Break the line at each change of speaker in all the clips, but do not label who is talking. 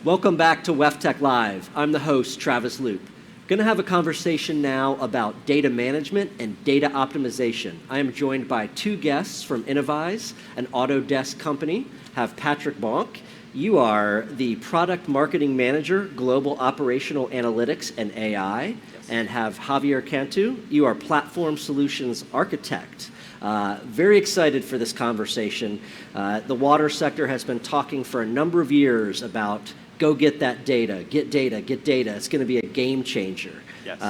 Welcome back to WEFTEC Live. I'm the host, Travis Loop. Going to have a conversation now about data management and data optimization. I am joined by two guests from Innovyze, an Autodesk company. Have Patrick Bonk. You are the Product Marketing Manager, Global Operational Analytics and AI. Yes. And have Javier Cantu. You are Platform Solutions Architect. Very excited for this conversation. The water sector has been talking for a number of years about go get that data, get data, get data. It's going to be a game changer.
Yes.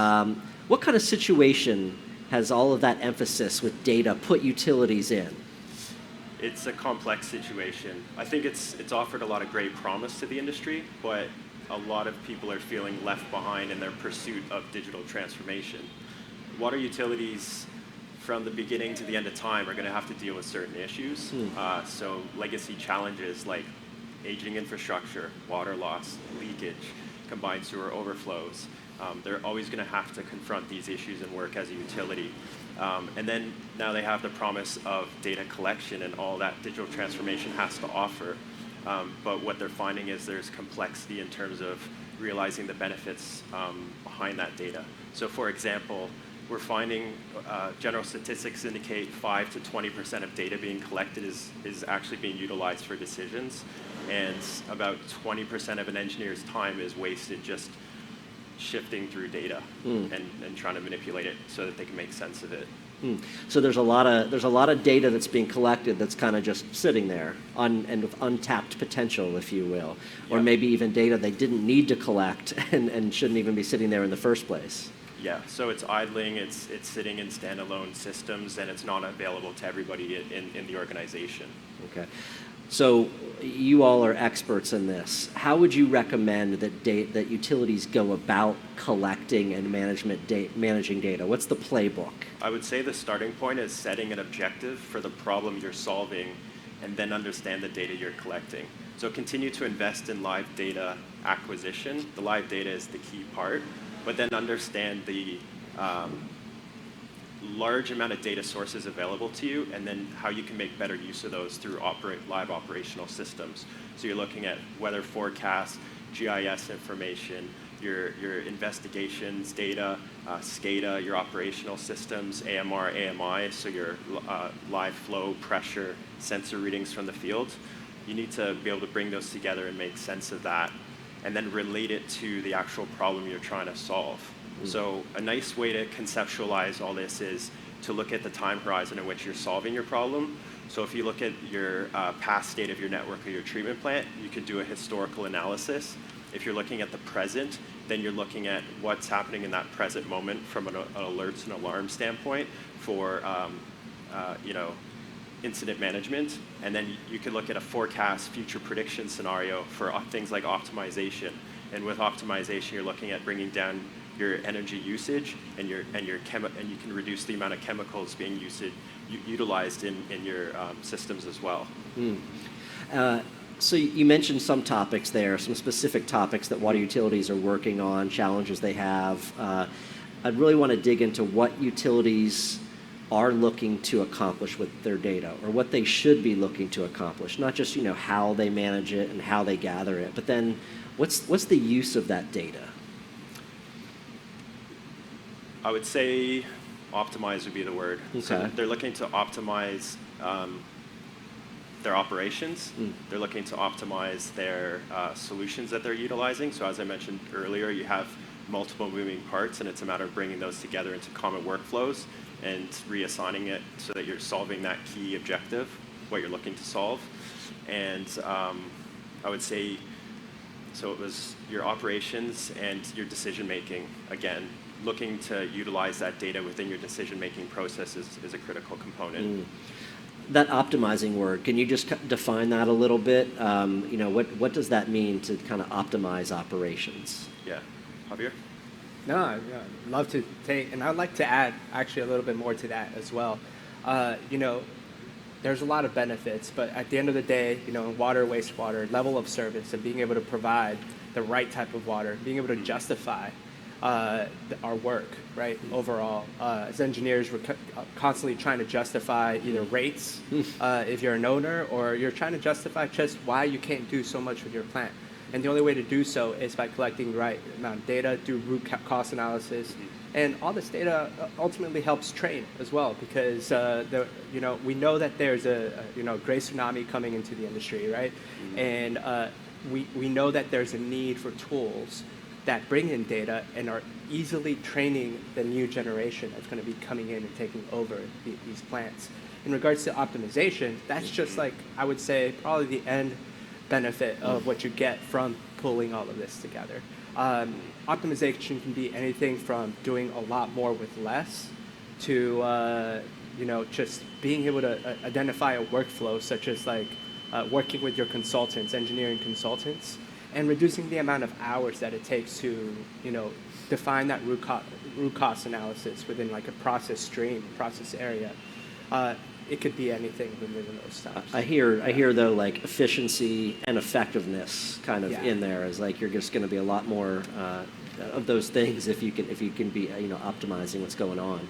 What kind of situation has all of that emphasis with data put utilities in?
It's a complex situation. I think it's offered a lot of great promise to the industry, but a lot of people are feeling left behind in their pursuit of digital transformation. Water utilities, from the beginning to the end of time, are going to have to deal with certain issues. So legacy challenges like aging infrastructure, water loss, leakage, combined sewer overflows. They're always going to have to confront these issues and work as a utility. And then now they have the promise of data collection and all that digital transformation has to offer. But what they're finding is there's complexity in terms of realizing the benefits behind that data. So for example, we're finding general statistics indicate 5 to 20% of data being collected is actually being utilized for decisions. And about 20% of an engineer's time is wasted just shifting through data and trying to manipulate it so that they can make sense of it.
So there's a lot of data that's being collected that's kind of just sitting there and with untapped potential, if you will, or maybe even data they didn't need to collect and shouldn't even be sitting there in the first place.
Yeah, so it's idling, it's sitting in standalone systems, and it's not available to everybody in the organization.
Okay. So you all are experts in this. How would you recommend that utilities go about collecting and managing data? What's the playbook?
I would say the starting point is setting an objective for the problem you're solving and then understand the data you're collecting. So continue to invest in live data acquisition. The live data is the key part, but then understand the large amount of data sources available to you, and then how you can make better use of those through live operational systems. So you're looking at weather forecasts, GIS information, your investigations data, SCADA, your operational systems, AMR, AMI, so your live flow, pressure, sensor readings from the field. You need to be able to bring those together and make sense of that, and then relate it to the actual problem you're trying to solve. So a nice way to conceptualize all this is to look at the time horizon in which you're solving your problem. So if you look at your past state of your network or your treatment plant, you could do a historical analysis. If you're looking at the present, then you're looking at what's happening in that present moment from an alerts and alarm standpoint for incident management. And then you could look at a forecast future prediction scenario for things like optimization. And with optimization, you're looking at bringing down your energy usage and you can reduce the amount of chemicals being utilized in your systems as well.
So you mentioned some topics there, some specific topics that water utilities are working on, challenges they have. I'd really want to dig into what utilities are looking to accomplish with their data, or what they should be looking to accomplish. Not just how they manage it and how they gather it, but then what's the use of that data?
I would say optimize would be the word.
Okay.
So they're looking to optimize their operations. They're looking to optimize their solutions that they're utilizing. So as I mentioned earlier, you have multiple moving parts, and it's a matter of bringing those together into common workflows and reassigning it so that you're solving that key objective, what you're looking to solve. And I would say, so it was your operations and your decision making. Again, looking to utilize that data within your decision-making process is a critical component.
That optimizing word, can you just define that a little bit? What does that mean to kind of optimize operations?
Yeah. Javier?
No, I'd love to take, and I'd like to add actually a little bit more to that as well. There's a lot of benefits, but at the end of the day, water, wastewater, level of service, and being able to provide the right type of water, being able to justify our work, right? Overall, as engineers, we're constantly trying to justify either rates if you're an owner, or you're trying to justify just why you can't do so much with your plant. And the only way to do so is by collecting the right amount of data, do root cause analysis. And all this data ultimately helps train as well, because we know that there's a gray tsunami coming into the industry, right? And we know that there's a need for tools that bring in data and are easily training the new generation that's going to be coming in and taking over these plants. In regards to optimization, that's just like, I would say, probably the end benefit of what you get from pulling all of this together. Optimization can be anything from doing a lot more with less to just being able to identify a workflow, such as like working with your consultants, engineering consultants, and reducing the amount of hours that it takes to define that root cause analysis within like a process stream, process area. It could be anything within those times.
I hear though, like efficiency and effectiveness kind of in there, as like you're just going to be a lot more of those things if you can be optimizing what's going on.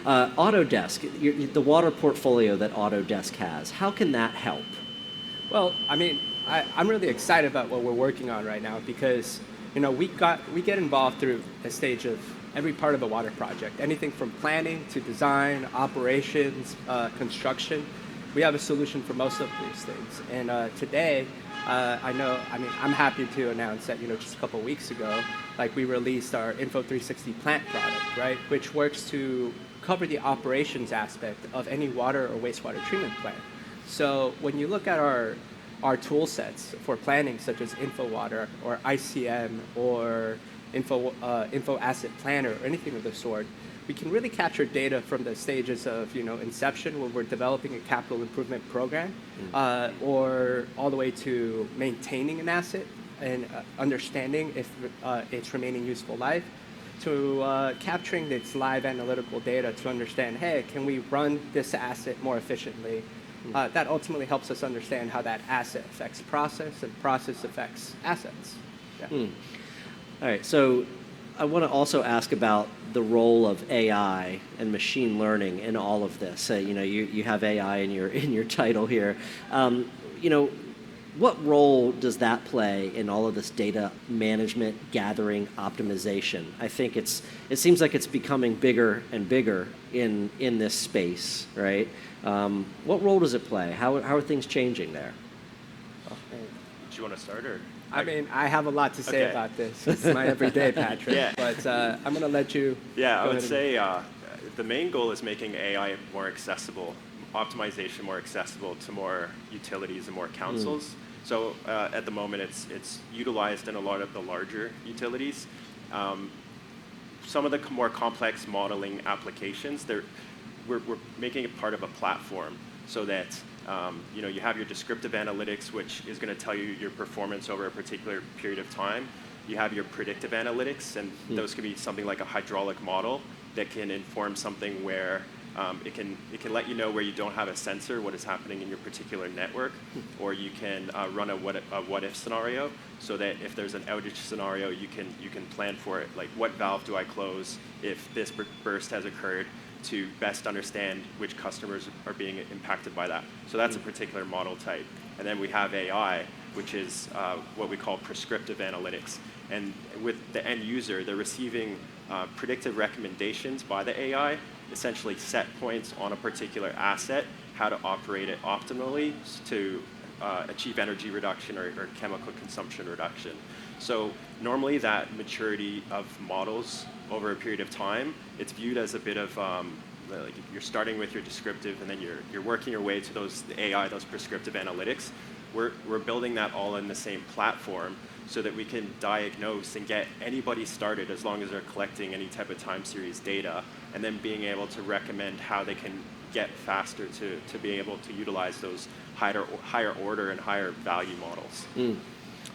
Autodesk, the water portfolio that Autodesk has, how can that help?
Well, I mean, I'm really excited about what we're working on right now, because we get involved through the stage of every part of a water project, anything from planning to design, operations, construction. We have a solution for most of these things. And today, I'm happy to announce that just a couple of weeks ago, like we released our Info 360 plant product, right, which works to cover the operations aspect of any water or wastewater treatment plant. So when you look at our tool sets for planning, such as InfoWater or ICM or Info Asset Planner or anything of the sort, we can really capture data from the stages of inception when we're developing a capital improvement program, or all the way to maintaining an asset and understanding if it's remaining useful life, to capturing its live analytical data to understand, hey, can we run this asset more efficiently? That ultimately helps us understand how that asset affects process, and process affects assets. Yeah.
All right, so I want to also ask about the role of AI and machine learning in all of this. You have AI in your title here. What role does that play in all of this data management, gathering, optimization? I think it seems like it's becoming bigger and bigger in this space, right? What role does it play? How are things changing there?
Do you want to start, or?
I mean, I have a lot to say about this. It's my everyday, Patrick. But I'm going to let you.
Yeah, I would say the main goal is making AI more accessible, optimization more accessible to more utilities and more councils. So at the moment, it's utilized in a lot of the larger utilities. Some of the more complex modeling applications, we're making it part of a platform, so that you have your descriptive analytics, which is going to tell you your performance over a particular period of time. You have your predictive analytics, and those could be something like a hydraulic model that can inform something where it can let you know where you don't have a sensor, what is happening in your particular network, or you can run a what if scenario, so that if there's an outage scenario, you can plan for it. Like, what valve do I close if this burst has occurred, to best understand which customers are being impacted by that. So that's a particular model type. And then we have AI, which is what we call prescriptive analytics. And with the end user, they're receiving predictive recommendations by the AI, essentially set points on a particular asset, how to operate it optimally to achieve energy reduction or chemical consumption reduction. So normally that maturity of models over a period of time, it's viewed as a bit of like you're starting with your descriptive, and then you're working your way to those AI, those prescriptive analytics. We're building that all in the same platform, so that we can diagnose and get anybody started as long as they're collecting any type of time series data, and then being able to recommend how they can get faster to be able to utilize those higher order and higher value models.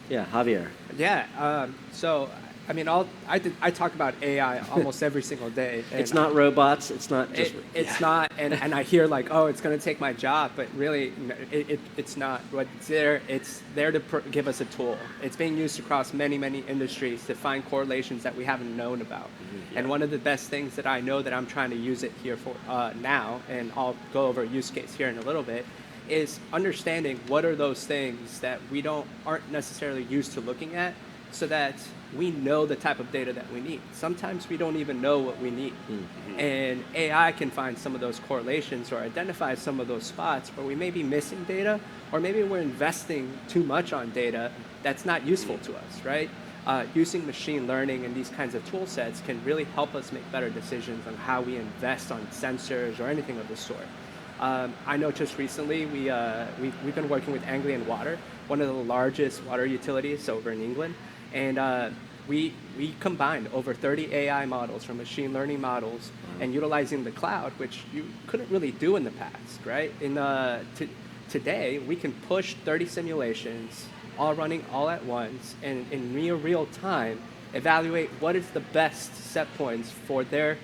Yeah, Javier.
Yeah, so I mean, I talk about AI almost every single day.
It's not robots. It's not just.
It's not, and I hear like, oh, it's going to take my job, but really, it's not. It's there to give us a tool. It's being used across many industries to find correlations that we haven't known about. And one of the best things that I know that I'm trying to use it here for now, and I'll go over a use case here in a little bit, is understanding what are those things that we aren't necessarily used to looking at, so that we know the type of data that we need. Sometimes we don't even know what we need. And AI can find some of those correlations or identify some of those spots where we may be missing data, or maybe we're investing too much on data that's not useful to us, right? Using machine learning and these kinds of tool sets can really help us make better decisions on how we invest on sensors or anything of the sort. I know just recently we've been working with Anglian Water, one of the largest water utilities over in England, and we combined over 30 AI models from machine learning models and utilizing the cloud, which you couldn't really do in the past, right? Today, we can push 30 simulations, all running all at once, and in real time, evaluate what is the best set points for their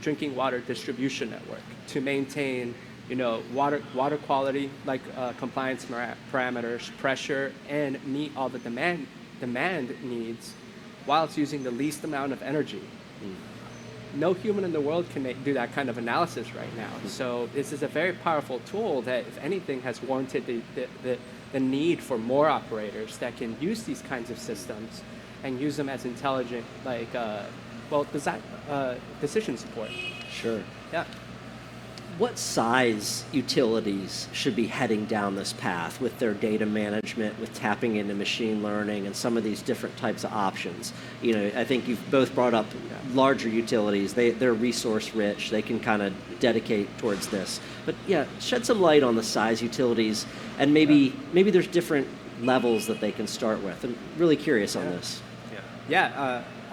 drinking water distribution network to maintain, water quality, like compliance parameters, pressure, and meet all the demand needs, while it's using the least amount of energy. No human in the world can do that kind of analysis right now. So this is a very powerful tool that, if anything, has warranted the need for more operators that can use these kinds of systems and use them as intelligent, decision support.
Sure.
Yeah.
What size utilities should be heading down this path with their data management, with tapping into machine learning and some of these different types of options? I think you've both brought up larger utilities. They're resource rich. They can kind of dedicate towards this. But yeah, shed some light on the size utilities, and maybe there's different levels that they can start with. I'm really curious on this.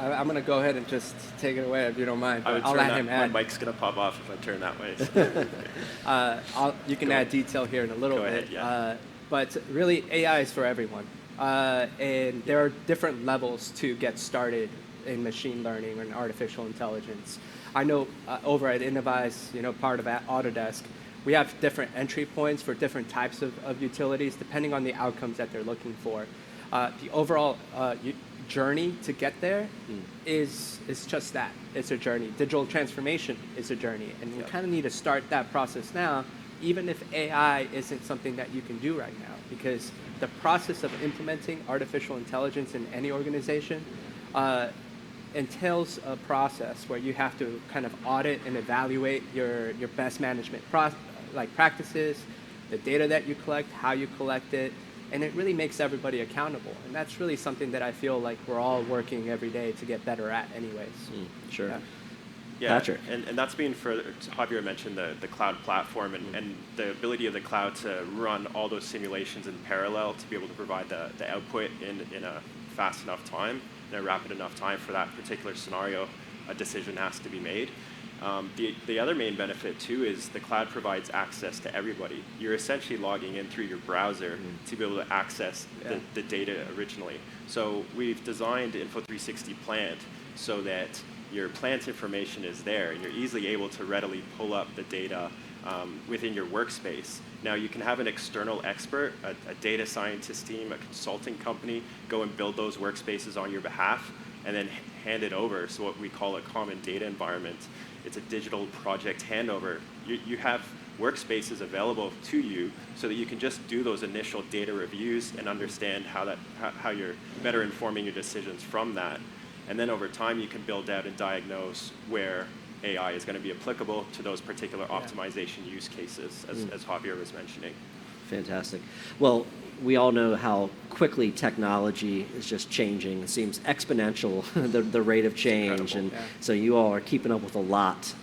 I'm going to go ahead and just take it away if you don't mind.
I'll let him add. My mic's going to pop off if I turn that way.
You can add detail here in a little bit.
Go ahead,
but really, AI is for everyone. And there are different levels to get started in machine learning and artificial intelligence. I know over at Innovyze, part of Autodesk, we have different entry points for different types of utilities, depending on the outcomes that they're looking for. The overall journey to get there is just that. It's a journey. Digital transformation is a journey, and we kind of need to start that process now, even if AI isn't something that you can do right now, because the process of implementing artificial intelligence in any organization entails a process where you have to kind of audit and evaluate your best management practices, the data that you collect, how you collect it, and it really makes everybody accountable. And that's really something that I feel like we're all working every day to get better at anyways.
Sure.
Yeah,
Patrick.
And that's being Javier mentioned the cloud platform and the ability of the cloud to run all those simulations in parallel to be able to provide the output in a fast enough time, in a rapid enough time for that particular scenario. A decision has to be made. The other main benefit too is the cloud provides access to everybody. You're essentially logging in through your browser to be able to access the data originally. So we've designed Info360 Plant so that your plant information is there, and you're easily able to readily pull up the data within your workspace. Now you can have an external expert, a data scientist team, a consulting company, go and build those workspaces on your behalf, and then hand it over. So what we call a common data environment. It's a digital project handover. You have workspaces available to you so that you can just do those initial data reviews and understand how you're better informing your decisions from that. And then over time, you can build out and diagnose where AI is going to be applicable to those particular optimization use cases, as Javier was mentioning.
Fantastic. Well, we all know how quickly technology is just changing. It seems exponential, the rate of change. And so you all are keeping up with a lot.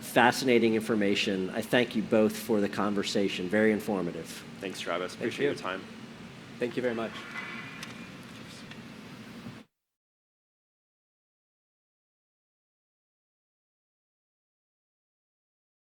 Fascinating information. I thank you both for the conversation. Very informative.
Thanks, Travis. Appreciate your time.
Thank you very much.